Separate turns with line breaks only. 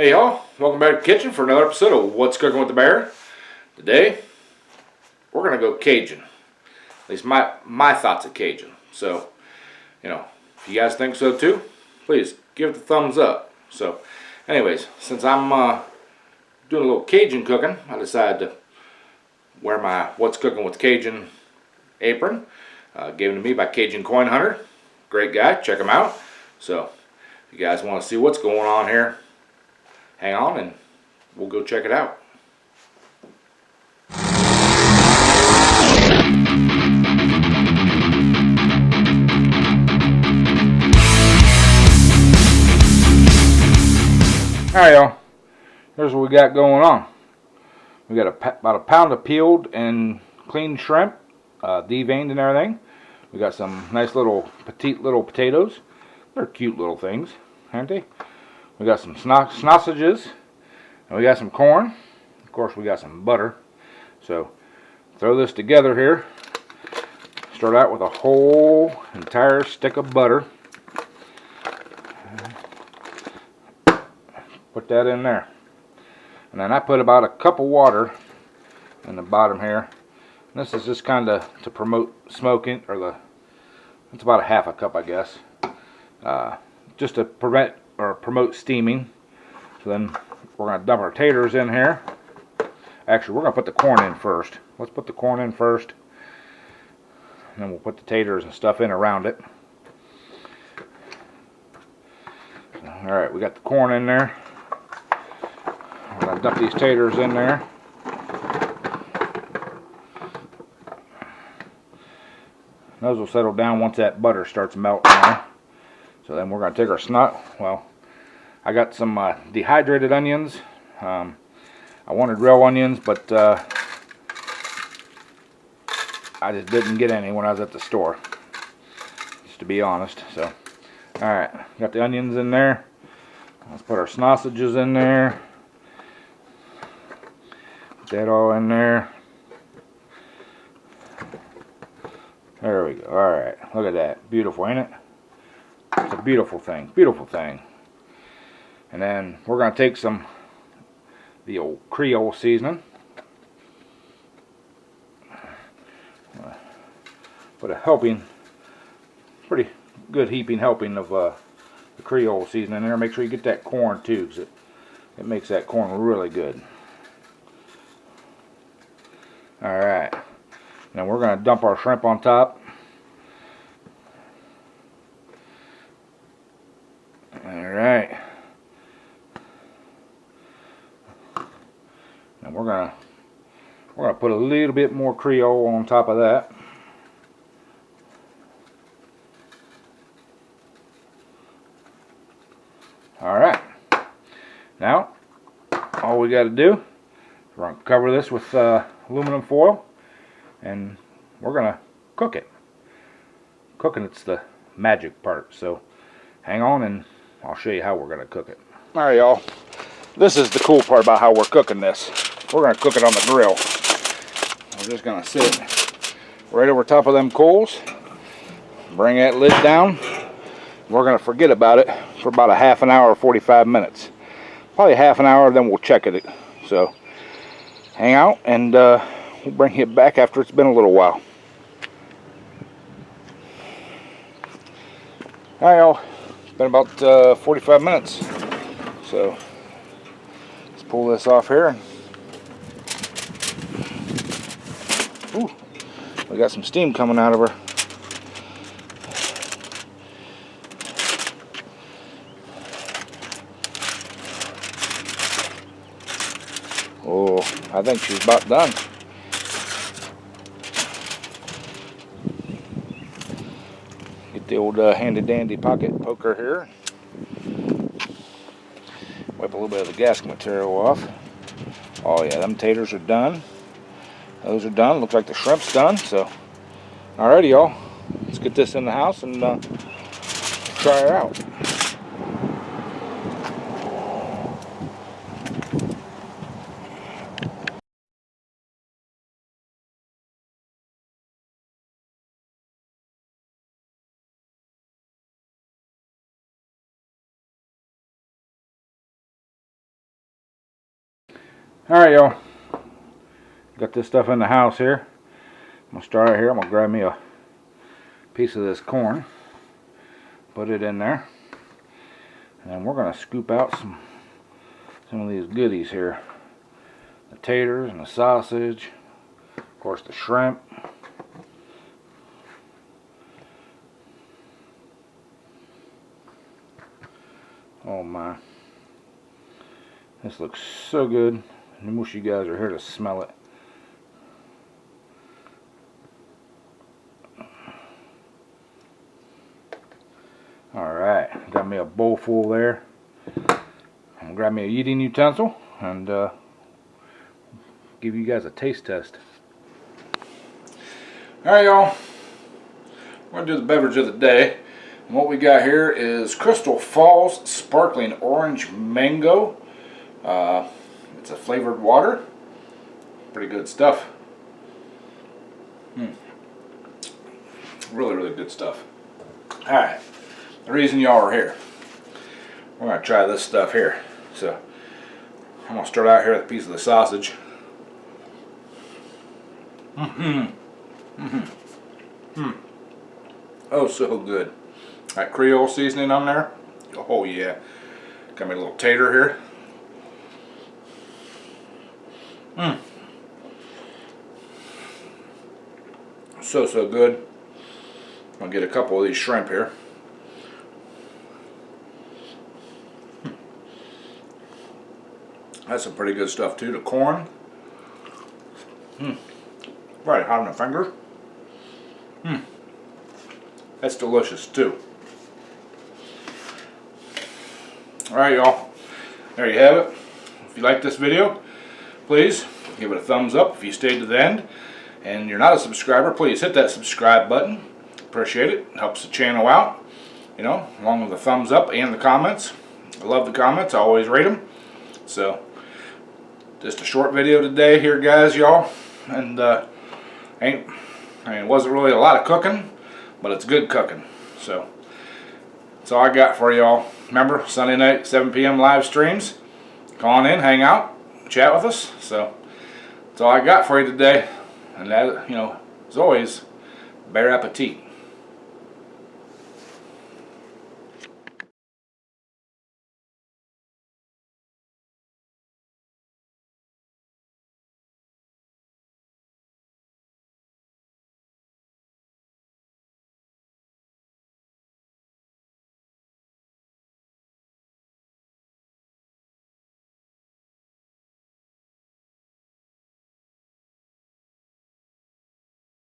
Hey y'all, welcome back to the kitchen for another episode of What's Cooking with the Bear. Today, we're gonna go Cajun. At least my thoughts of Cajun. So, if you guys think so too, please give it the thumbs up. So, anyways, since I'm doing a little Cajun cooking, I decided to wear my What's Cooking with Cajun apron, given to me by Cajun Coin Hunter. Great guy, check him out. So, if you guys want to see what's going on here, hang on and we'll go check it out. Alright y'all, here's what we got going on. We got about a pound of peeled and cleaned shrimp, deveined and everything. We got some nice petite little potatoes. They're cute little things, aren't they? We got some sausages, and we got some corn. Of course, we got some butter. So, throw this together here. Start out with a whole entire stick of butter. Put that in there. And then I put about a cup of water in the bottom here. And this is just kind of to promote smoking, it's about a half a cup, I guess. Just to prevent or promote steaming. So then we're going to dump our taters in here. Actually, we're going to put the corn in first. Let's put the corn in first. And then we'll put the taters and stuff in around it. Alright, we got the corn in there. We're going to dump these taters in there. Those will settle down once that butter starts melting there. So then we're going to take our I got some dehydrated onions. I wanted real onions, but I just didn't get any when I was at the store, just to be honest. So, alright, got the onions in there. Let's put our sausages in there. Put that all in there. There we go. Alright, look at that. Beautiful, ain't it? It's a beautiful thing. Beautiful thing. And then we're going to take the old Creole seasoning. Put a pretty good heaping helping of the Creole seasoning in there. Make sure you get that corn too, because it makes that corn really good. Alright. Now we're going to dump our shrimp on top. Alright. Now we're gonna put a little bit more Creole on top of that. Alright. Now all we gotta do is we're gonna cover this with aluminum foil and we're gonna cook it. Cooking, it's the magic part, so hang on and I'll show you how we're gonna cook it. Alright y'all, this is the cool part about how we're cooking this. We're gonna cook it on the grill. We're just gonna sit right over top of them coals, bring that lid down. We're gonna forget about it for about a half an hour or 45 minutes. Probably half an hour, then we'll check it. So hang out and we'll bring it back after it's been a little while. Alright y'all, it's been about 45 minutes. So let's pull this off here. Ooh, we got some steam coming out of her. Oh, I think she's about done. Get the old handy dandy pocket poker here. Wipe a little bit of the gasket material off. Oh yeah, them taters are done. Those are done. Looks like the shrimp's done. So, alrighty y'all, let's get this in the house and try her out. Alright, y'all. Got this stuff in the house here. I'm going to start out here. I'm going to grab me a piece of this corn. Put it in there. And we're going to scoop out some of these goodies here. The taters and the sausage. Of course, the shrimp. Oh my. This looks so good. I wish you guys are here to smell it. Alright, got me a bowl full there. I'm gonna grab me a eating utensil and give you guys a taste test. Alright, y'all. We're gonna do the beverage of the day. And what we got here is Crystal Falls Sparkling Orange Mango. It's a flavored water. Pretty good stuff. Really, really good stuff. Alright, the reason y'all are here, we're going to try this stuff here. So, I'm going to start out here with a piece of the sausage. Oh, so good. That Creole seasoning on there. Oh yeah. Got me a little tater here. So good. I'm gonna get a couple of these shrimp here. That's some pretty good stuff too. The corn. Right hot on the finger. That's delicious too. Alright, y'all. There you have it. If you like this video, please give it a thumbs up if you stayed to the end. And you're not a subscriber, please hit that subscribe button. Appreciate it. It helps the channel out. You know, along with the thumbs up and the comments. I love the comments. I always rate them. So, just a short video today here, guys, y'all. And it wasn't really a lot of cooking, but it's good cooking. So, that's all I got for y'all. Remember, Sunday night, 7 p.m. live streams. Call on in, hang out, chat with us. So, that's all I got for you today. And that, you know, as always, bon appetit.